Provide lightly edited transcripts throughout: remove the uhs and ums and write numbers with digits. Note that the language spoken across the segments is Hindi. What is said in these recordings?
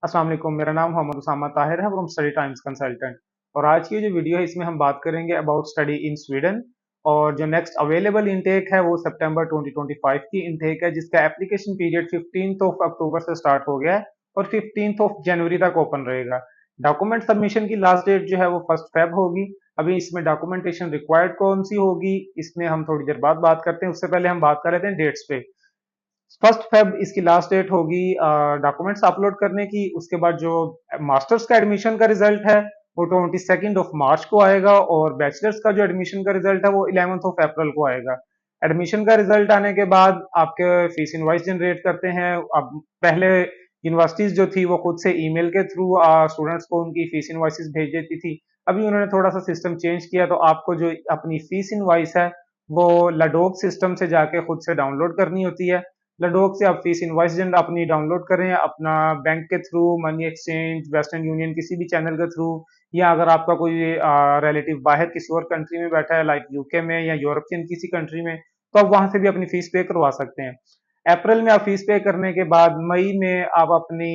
अस्सलाम वालेकुम। मेरा नाम मोहम्मद उसामा ताहिर है फ्रॉम स्टडी टाइम्स कंसल्टेंट। और आज की जो वीडियो है इसमें हम बात करेंगे अबाउट स्टडी इन स्वीडन। और जो नेक्स्ट अवेलेबल इनटेक है वो सितंबर 2025 की इनटेक है, जिसका एप्लीकेशन पीरियड 15 अक्टूबर से स्टार्ट हो गया है और 15 जनवरी तक ओपन रहेगा। डॉक्यूमेंट सबमिशन की लास्ट डेट जो है वो 1 फेब होगी। अभी इसमें डॉक्यूमेंटेशन रिक्वायर्ड कौन सी होगी इसमें हम थोड़ी देर बाद बात करते हैं। उससे पहले हम बात कर लेते हैं डेट्स पे। 1 फेब इसकी लास्ट डेट होगी डॉक्यूमेंट्स अपलोड करने की। उसके बाद जो मास्टर्स का एडमिशन का रिजल्ट है वो 22 मार्च को आएगा, और बैचलर्स का जो एडमिशन का रिजल्ट है वो 11 अप्रैल को आएगा। एडमिशन का रिजल्ट आने के बाद आपके फीस इनवाइस जनरेट करते हैं। अब पहले यूनिवर्सिटीज जो थी वो खुद से ईमेल के थ्रू स्टूडेंट्स को उनकी फीस इनवाइसेस भेज देती थी। अभी उन्होंने थोड़ा सा सिस्टम चेंज किया, तो आपको जो अपनी फीस इनवाइस है वो लडोक सिस्टम से जाके खुद से डाउनलोड करनी होती है। लडोक से आप फीस इनवाइस अपनी डाउनलोड करें अपना बैंक के through, money exchange, western union, किसी भी चैनल के थ्रू, या अगर आपका कोई रिलेटिव बाहर किसी और कंट्री में बैठा है लाइक यूके में या यूरोपियन किसी कंट्री में, तो आप वहां से भी अपनी फीस पे करवा सकते हैं। अप्रैल में आप फीस पे करने के बाद मई में आप अपनी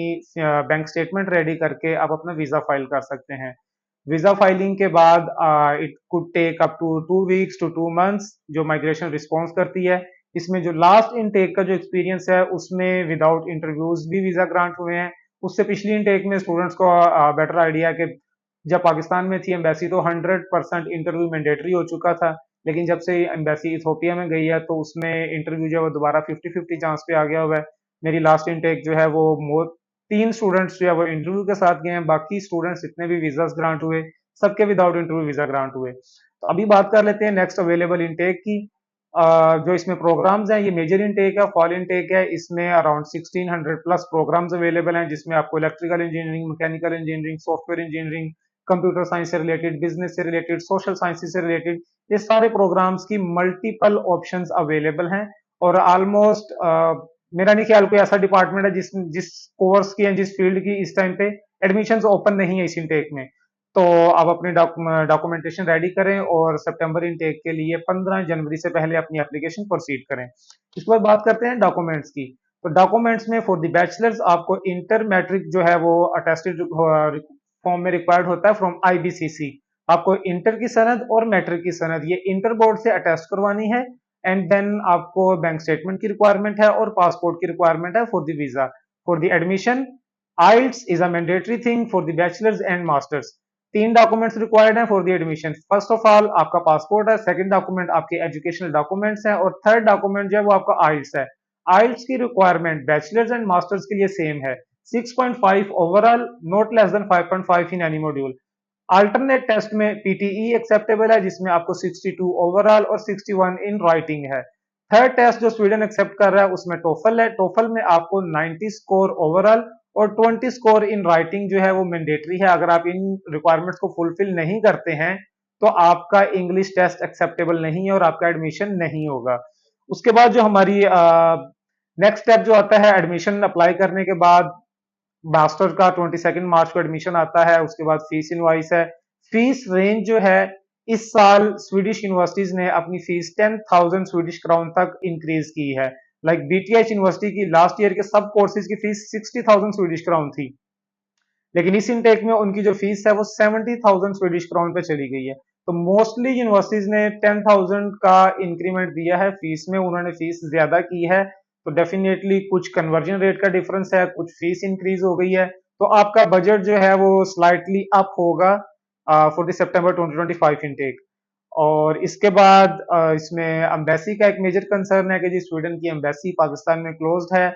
बैंक स्टेटमेंट रेडी करके आप अपना वीजा फाइल कर सकते हैं। वीजा फाइलिंग के बाद it could take up to 2 weeks to 2 months जो माइग्रेशन रिस्पॉन्स करती है। इसमें जो लास्ट इनटेक का जो एक्सपीरियंस है उसमें विदाउट इंटरव्यूज भी वीजा ग्रांट हुए हैं। उससे पिछली इनटेक में स्टूडेंट्स को बेटर आइडिया कि जब पाकिस्तान में थी एम्बेसी तो 100% इंटरव्यू मैंडेटरी हो चुका था। लेकिन जब से एम्बेसी इथोपिया में गई है तो उसमें इंटरव्यू जो है वो दोबारा 50-50 चांस पे आ गया हुआ है। मेरी लास्ट इनटेक जो है वो 3 स्टूडेंट्स जो है वो इंटरव्यू के साथ गए हैं, बाकी स्टूडेंट्स जितने भी वीजास ग्रांट हुए सबके विदाउट इंटरव्यू वीजा ग्रांट हुए। तो अभी बात कर लेते हैं नेक्स्ट अवेलेबल इनटेक की। जो इसमें प्रोग्राम्स हैं ये मेजर इनटेक है, फॉल इनटेक है। इसमें अराउंड 1600 प्लस प्रोग्राम्स अवेलेबल हैं, जिसमें आपको electrical engineering, mechanical engineering, software engineering, computer science से रिलेटेड, बिजनेस से रिलेटेड, सोशल साइंसेज से रिलेटेड, ये सारे प्रोग्राम्स की मल्टीपल ऑप्शंस अवेलेबल हैं। और ऑलमोस्ट मेरा नहीं ख्याल कोई ऐसा डिपार्टमेंट है जिस जिस कोर्स की या जिस फील्ड की इस टाइम पे एडमिशंस ओपन नहीं है इस इनटेक में। तो आप अपने डॉक्यूमेंटेशन रेडी करें और सितंबर इनटेक के लिए 15 जनवरी से पहले अपनी एप्लीकेशन प्रोसीड करें। इसके बाद बात करते हैं डॉक्यूमेंट्स की। तो डॉक्यूमेंट्स में फॉर द बैचलर्स आपको इंटर मैट्रिक जो है वो अटेस्टेड फॉर्म में रिक्वायर्ड होता है फ्रॉम आईबीसीसी। आपको इंटर की सनद और मैट्रिक की सनद ये इंटर बोर्ड से अटेस्ट करवानी है। एंड देन आपको बैंक स्टेटमेंट की रिक्वायरमेंट है और पासपोर्ट की रिक्वायरमेंट है for the visa. For the admission IELTS is a mandatory thing for the bachelors and masters। 3 documents required हैं for the admission. First of all आपका पासपोर्ट है, सेकंड डॉक्यूमेंट आपके एजुकेशनल डॉक्यूमेंट्स हैं, और थर्ड डॉक्यूमेंट जो है वो आपका आइल्स है। आइल्स की रिक्वायरमेंट बैचलर्स एंड मास्टर्स के लिए सेम है, 6.5 overall, not less than 5.5 in any module. Alternate test में पीटीई एक्सेप्टेबल है, जिसमें आपको 62 ओवरऑल और 61 इन राइटिंग है। थर्ड टेस्ट जो स्वीडन एक्सेप्ट कर रहा है उसमें टोफल है। टोफल में आपको 90 स्कोर ओवरऑल और 20 स्कोर इन राइटिंग जो है वो मैंडेटरी है। अगर आप इन रिक्वायरमेंट्स को फुलफिल नहीं करते हैं तो आपका इंग्लिश टेस्ट एक्सेप्टेबल नहीं है और आपका एडमिशन नहीं होगा। उसके बाद जो हमारी नेक्स्ट स्टेप जो आता है एडमिशन अप्लाई करने के बाद, मास्टर का 22 मार्च को एडमिशन आता है। उसके बाद फीस इनवाइस है। फीस रेंज जो है इस साल स्वीडिश यूनिवर्सिटीज ने अपनी फीस 10,000 स्वीडिश क्राउन तक इंक्रीज की है। लाइक बीटीएच यूनिवर्सिटी की लास्ट ईयर के सब कोर्सेज की फीस 60,000 स्वीडिश क्राउन थी, लेकिन इस इनटेक में उनकी जो फीस है वो 70,000 स्वीडिश क्राउन पे चली गई है। तो मोस्टली यूनिवर्सिटीज ने 10,000 का इंक्रीमेंट दिया है फीस में, उन्होंने फीस ज्यादा की है। तो डेफिनेटली कुछ कन्वर्जन रेट का डिफरेंस है, कुछ फीस इंक्रीज हो गई है, तो आपका बजट जो है वो स्लाइटली अप होगा फॉर द सितंबर 2025 इनटेक। और इसके बाद इसमें एम्बेसी का एक मेजर कंसर्न है कि जी स्वीडन की एम्बेसी पाकिस्तान में क्लोज्ड है।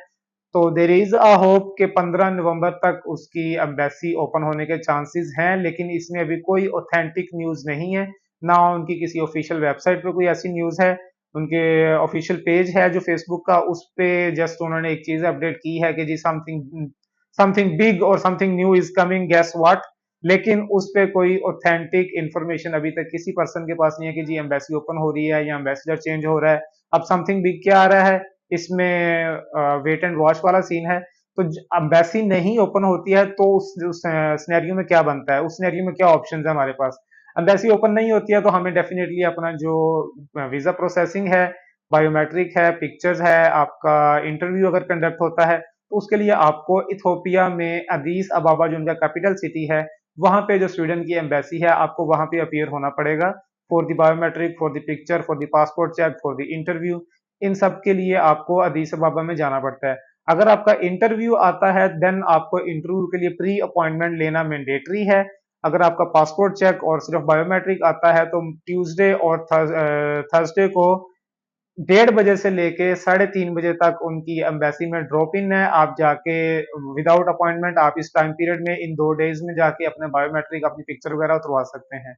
तो देर इज अ होप कि 15 नवंबर तक उसकी एम्बेसी ओपन होने के चांसेस हैं, लेकिन इसमें अभी कोई ऑथेंटिक न्यूज नहीं है, ना उनकी किसी ऑफिशियल वेबसाइट पे कोई ऐसी न्यूज है। उनके ऑफिशियल पेज है जो फेसबुक का, उस पे जस्ट उन्होंने एक चीज अपडेट की है कि जी समथिंग समथिंग बिग और something new is coming, guess what. लेकिन उस पे कोई ऑथेंटिक इंफॉर्मेशन अभी तक किसी पर्सन के पास नहीं है कि जी एम्बेसी ओपन हो रही है या एम्बेसडर चेंज हो रहा है। अब समथिंग बिग क्या आ रहा है, इसमें वेट एंड वॉच वाला सीन है। तो एम्बेसी नहीं ओपन होती है तो उस सिनेरियो में क्या बनता है, उस सिनेरियो में क्या ऑप्शंस है हमारे पास। एम्बेसी ओपन नहीं होती है तो हमें डेफिनेटली अपना जो वीजा प्रोसेसिंग है, बायोमेट्रिक है, पिक्चर्स है, आपका इंटरव्यू अगर कंडक्ट होता है तो उसके लिए आपको इथोपिया में अदीस अबाबा जो उनका कैपिटल सिटी है, वहां पे जो स्वीडन की एम्बेसी है, आपको वहां पे अपीयर होना पड़ेगा for the biometric, for the picture, for the passport check, for the interview. इन सब के लिए आपको अदीस अबाबा में जाना पड़ता है। अगर आपका इंटरव्यू आता है देन आपको इंटरव्यू के लिए प्री अपॉइंटमेंट लेना मैंडेटरी है। अगर आपका पासपोर्ट चेक और सिर्फ बायोमेट्रिक आता है तो ट्यूसडे और थर्सडे को 1:30 बजे से लेके 3:30 बजे तक उनकी एम्बेसी में ड्रॉप इन है। आप जाके विदाउट अपॉइंटमेंट आप इस टाइम पीरियड में इन 2 डेज में जाके अपने बायोमेट्रिक, अपनी पिक्चर वगैरह उतरवा सकते हैं।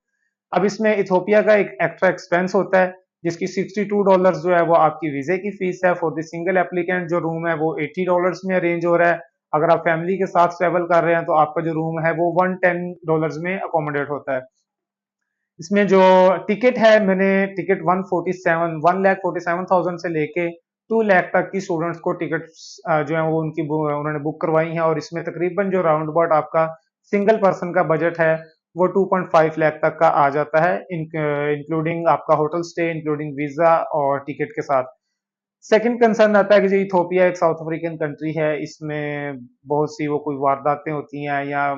अब इसमें इथोपिया का एक एक्स्ट्रा एक्सपेंस होता है जिसकी $62 जो है वो आपकी वीजे की फीस है। फॉर द सिंगल एप्लीकेंट जो रूम है वो $80 में अरेंज हो रहा है। अगर आप फैमिली के साथ ट्रेवल कर रहे हैं तो आपका जो रूम है वो $110 में अकोमोडेट होता है। इसमें जो टिकट है, मैंने टिकट 1,47,000 से लेके 2 लाख तक की स्टूडेंट्स को टिकट जो है वो उन्होंने बुक करवाई हैं। और इसमें तकरीबन जो राउंड अबाउट आपका सिंगल पर्सन का बजट है वो 2.5 लाख तक का आ जाता है, इंक्लूडिंग आपका होटल स्टे, इंक्लूडिंग वीजा और टिकट के साथ। सेकंड कंसर्न आता है कि जो इथोपिया एक साउथ अफ्रीकन कंट्री है, इसमें बहुत सी वो कोई वारदातें होती हैं या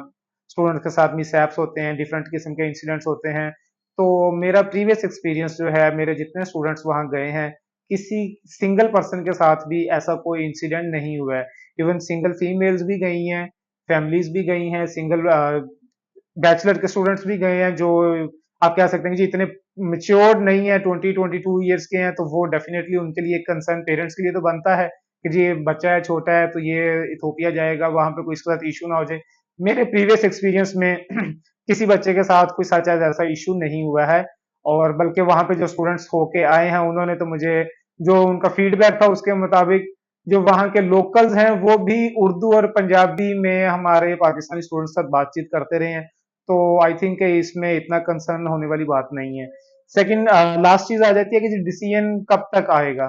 स्टूडेंट्स के साथ मिसहैप्स होते हैं, डिफरेंट किस्म के इंसिडेंट्स होते हैं। तो मेरा प्रीवियस एक्सपीरियंस जो है, मेरे जितने स्टूडेंट्स वहां गए हैं, किसी सिंगल पर्सन के साथ भी ऐसा कोई इंसिडेंट नहीं हुआ है। इवन सिंगल फीमेल्स भी गई हैं, फैमिलीज भी गई हैं, सिंगल बैचलर के स्टूडेंट्स भी गए हैं जो आप कह सकते हैं कि जी इतने मेच्योर्ड नहीं है, 20-22 ईयर्स के हैं, तो वो डेफिनेटली उनके लिए एक कंसर्न पेरेंट्स के लिए तो बनता है कि जी बच्चा है, छोटा है, तो ये इथोपिया जाएगा, वहां पे कोई इसके साथ इशू ना हो जाए। मेरे प्रीवियस एक्सपीरियंस में किसी बच्चे के साथ कोई सच ऐसा इशू नहीं हुआ है। और बल्कि वहां पे जो स्टूडेंट्स होके आए हैं उन्होंने तो मुझे जो उनका फीडबैक था उसके मुताबिक जो वहाँ के लोकल्स हैं वो भी उर्दू और पंजाबी में हमारे पाकिस्तानी स्टूडेंट्स के साथ बातचीत करते रहे हैं। तो आई थिंक इसमें इतना कंसर्न होने वाली बात नहीं है। सेकंड लास्ट चीज आ जाती है कि डिसीजन कब तक आएगा।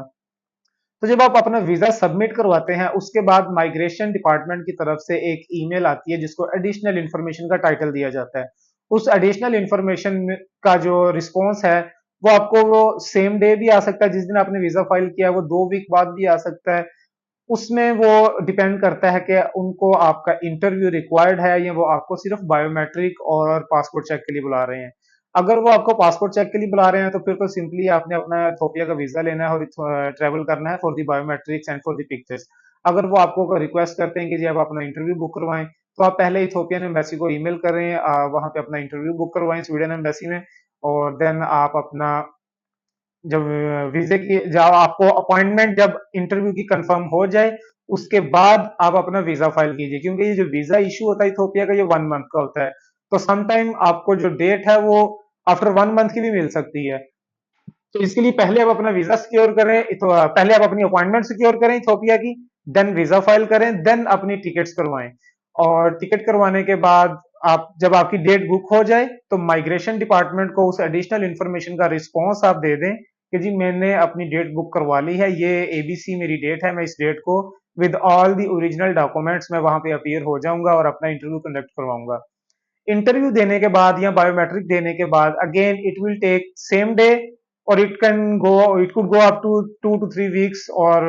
तो जब आप अपना वीजा सबमिट करवाते हैं उसके बाद माइग्रेशन डिपार्टमेंट की तरफ से एक ईमेल आती है जिसको एडिशनल इंफॉर्मेशन का टाइटल दिया जाता है। उस एडिशनल इंफॉर्मेशन का जो रिस्पॉन्स है वो आपको वो सेम डे भी आ सकता है, जिस दिन आपने वीजा फाइल किया है वो 2 वीक बाद भी आ सकता है। उसमें वो डिपेंड करता है कि उनको आपका इंटरव्यू रिक्वायर्ड है या वो आपको सिर्फ बायोमेट्रिक और पासपोर्ट चेक के लिए बुला रहे हैं। अगर वो आपको पासपोर्ट चेक के लिए बुला रहे हैं तो फिर तो सिंपली आपने अपना इथोपिया का वीजा लेना है और ट्रेवल करना है for the biometrics and for the pictures. अगर वो आपको रिक्वेस्ट करते हैं कि जी आप अपना इंटरव्यू बुक करवाएं तो आप पहले इथोपियन एम्बेसी को ईमेल करें, वहां पे अपना इंटरव्यू बुक करवाएं स्वीडन एम्बेसी में। और देन आप अपना जब वीजे की जब आपको अपॉइंटमेंट जब इंटरव्यू की कंफर्म हो जाए उसके बाद आप अपना वीजा फाइल कीजिए, क्योंकि ये जो वीजा इशू होता है इथोपिया का ये 1 मंथ का होता है। तो समटाइम आपको जो डेट है वो आफ्टर 1 मंथ की भी मिल सकती है। तो इसके लिए पहले आप अपना वीजा सिक्योर करें, पहले आप अपनी अपॉइंटमेंट सिक्योर करें इथोपिया की, देन वीजा फाइल करें, देन अपनी टिकट्स करवाएं। और टिकट करवाने के बाद आप जब आपकी डेट बुक हो जाए तो माइग्रेशन डिपार्टमेंट को उस एडिशनल इंफॉर्मेशन का रिस्पॉन्स आप दे दें कि जी मैंने अपनी डेट बुक करवा ली है, ये एबीसी मेरी डेट है, मैं इस डेट को with all the original documents में वहां पे अपीयर हो जाऊंगा और अपना इंटरव्यू कंडक्ट करवाऊंगा। इंटरव्यू देने के बाद या बायोमेट्रिक देने के बाद again it will take same day और it could go up to 2 to 3 weeks और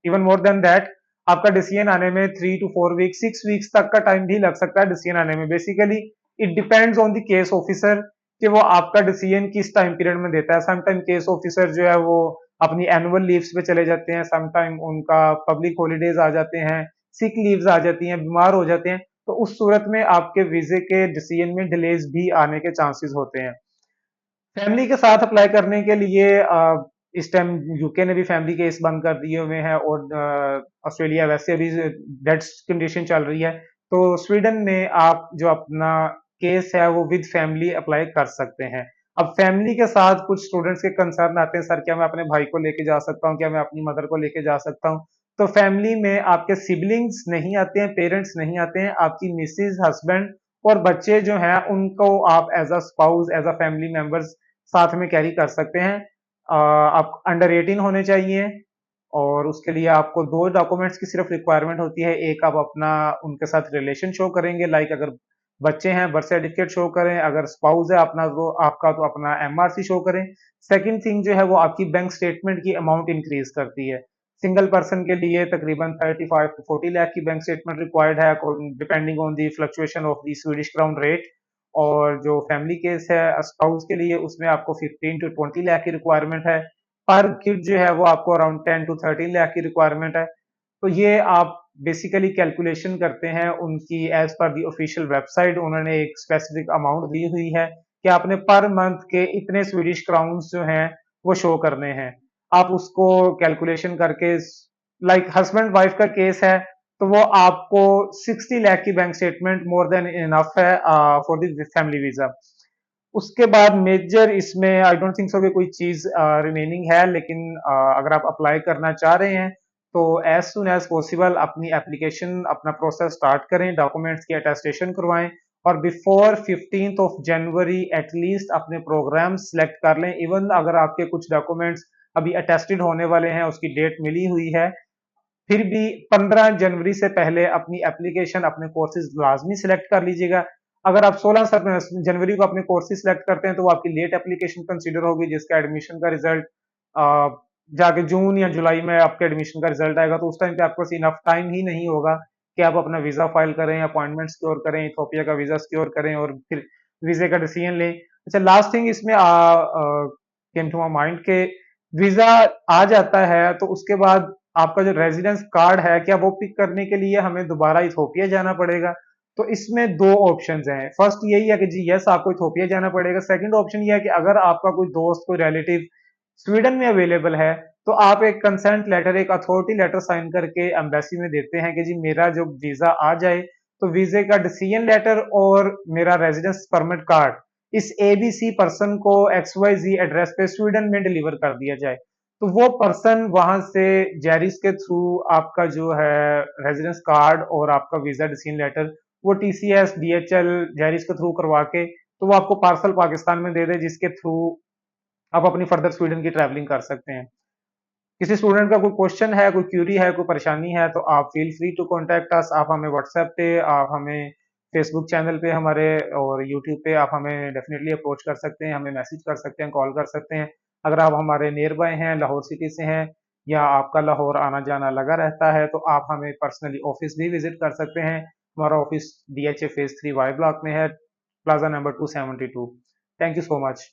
इवन मोर देन दैट। आपका डिसीजन आने में 3 to 4 वीक्स, 6 वीक्स तक का टाइम भी लग सकता है डिसीजन आने में। Basically it depends on the case officer कि वो आपका डिसीजन किस टाइम पीरियड में देता है। समटाइम केस ऑफिसर जो है वो अपनी एनुअल लीव्स पे चले जाते हैं, समटाइम उनका पब्लिक हॉलीडेज आ जाते हैं, सिक लीव्स आ जाती हैं, बीमार हो जाते हैं। तो उस सूरत में आपके वीजे के डिसीजन में डिलेज भी आने के चांसेस होते हैं। फैमिली के साथ अप्लाई करने के लिए इस टाइम यूके ने भी फैमिली केस बंद कर दिए हुए हैं और ऑस्ट्रेलिया वैसे अभी डेड कंडीशन चल रही है। तो स्वीडन में आप जो अपना केस है वो विद फैमिली अप्लाई कर सकते हैं। अब फैमिली के साथ कुछ स्टूडेंट्स के कंसर्न आते हैं, सर क्या मैं अपने भाई को लेके जा सकता हूँ, क्या मैं अपनी मदर को लेके जा सकता हूँ। तो फैमिली में आपके सिबलिंग्स नहीं आते हैं, पेरेंट्स नहीं आते हैं, आपकी मिसेज, हस्बैंड और बच्चे जो हैं उनको आप as a spouse, as a family members साथ में कैरी कर सकते हैं। आप अंडर 18 होने चाहिए और उसके लिए आपको 2 डॉक्यूमेंट्स की सिर्फ रिक्वायरमेंट होती है। एक आप अपना उनके साथ रिलेशन शो करेंगे, लाइक अगर बच्चे हैं बर्थ सर्टिफिकेट शो करें, अगर स्पाउस है अपना तो आपका तो अपना एमआरसी शो करें। सेकंड थिंग जो है वो आपकी बैंक स्टेटमेंट की अमाउंट इंक्रीज करती है। सिंगल पर्सन के लिए तकरीबन 35 to 40 लाख की बैंक स्टेटमेंट रिक्वायर्ड है, depending on the fluctuation of the Swedish crown rate. और जो फैमिली केस है स्पाउस के लिए, उसमें आपको 15 to 20 लाख की रिक्वायरमेंट है। पर किड जो है वो आपको अराउंड 10 to 13 लाख की रिक्वायरमेंट है। तो ये आप बेसिकली कैलकुलेशन करते हैं उनकी as per the official website. उन्होंने एक स्पेसिफिक अमाउंट दी हुई है कि आपने पर मंथ के इतने स्वीडिश क्राउन्स जो हैं वो शो करने हैं। आप उसको कैलकुलेशन करके, लाइक हस्बैंड वाइफ का केस है तो वो आपको 60 लाख की bank statement more than enough है फॉर द फैमिली वीजा। उसके बाद मेजर इसमें आई डोंट थिंक सो कि कोई चीज रिमेनिंग है, लेकिन अगर आप अप्लाई करना चाह रहे हैं तो एज सुन एज पॉसिबल अपनी एप्लीकेशन, अपना प्रोसेस स्टार्ट करें, डॉक्यूमेंट्स की अटेस्टेशन करवाएं और before 15th of January at least अपने प्रोग्राम सिलेक्ट कर लें। इवन अगर आपके कुछ डॉक्यूमेंट्स अभी अटेस्टेड होने वाले हैं, उसकी डेट मिली हुई है, फिर भी 15 जनवरी से पहले अपनी एप्लीकेशन, अपने कोर्सेज लाजमी सिलेक्ट कर लीजिएगा। अगर आप 16 जनवरी को अपने कोर्सेज सिलेक्ट करते हैं तो वो आपकी लेट एप्लीकेशन कंसीडर होगी, जिसका एडमिशन का रिजल्ट जाके जून या जुलाई में आपके एडमिशन का रिजल्ट आएगा। तो उस टाइम पे आपके पास इनफ टाइम ही नहीं होगा कि आप अपना वीजा फाइल करें, अपॉइंटमेंट सिक्योर करें, इथोपिया का वीजा सिक्योर करें और फिर वीजे का डिसीजन लें। अच्छा, लास्ट थिंग इसमें केम टू माई माइंड के वीजा आ जाता है तो उसके बाद आपका जो रेजिडेंस कार्ड है, क्या वो पिक करने के लिए हमें दोबारा इथोपिया जाना पड़ेगा? तो इसमें दो ऑप्शंस हैं। फर्स्ट यही है कि जी यस, आपको इथोपिया जाना पड़ेगा। सेकंड ऑप्शन ये है कि अगर आपका कोई दोस्त, कोई रिलेटिव स्वीडन में अवेलेबल है तो आप एक कंसेंट लेटर, एक अथॉरिटी लेटर साइन करके एम्बेसी में देते हैं कि जी मेरा जो वीजा आ जाए तो वीजे का डिसीजन लेटर और मेरा रेजिडेंस परमिट कार्ड इस एबीसी पर्सन को XYZ एड्रेस पे स्वीडन में डिलीवर कर दिया जाए। तो वो पर्सन वहां से जेरिस के थ्रू आपका जो है रेजिडेंस कार्ड और आपका वीजा डिसीजन लेटर, वो TCS DHL जेरिस के थ्रू करवा के तो वो आपको पार्सल पाकिस्तान में दे दे, जिसके थ्रू आप अपनी फर्दर स्वीडन की ट्रैवलिंग कर सकते हैं। किसी स्टूडेंट का कोई क्वेश्चन है, कोई क्यूरी है, कोई परेशानी है तो आप feel free to contact us. आप हमें व्हाट्सएप पे, आप हमें फेसबुक चैनल पे हमारे और यूट्यूब पे आप हमें डेफिनेटली अप्रोच कर सकते हैं, हमें मैसेज कर सकते हैं, कॉल कर सकते हैं। अगर आप हमारे नियर बाय हैं, लाहौर सिटी से हैं या आपका लाहौर आना जाना लगा रहता है तो आप हमें पर्सनली ऑफिस भी विजिट कर सकते हैं। हमारा office DHA phase 3 Y block में है, plaza number 272। Thank you so much.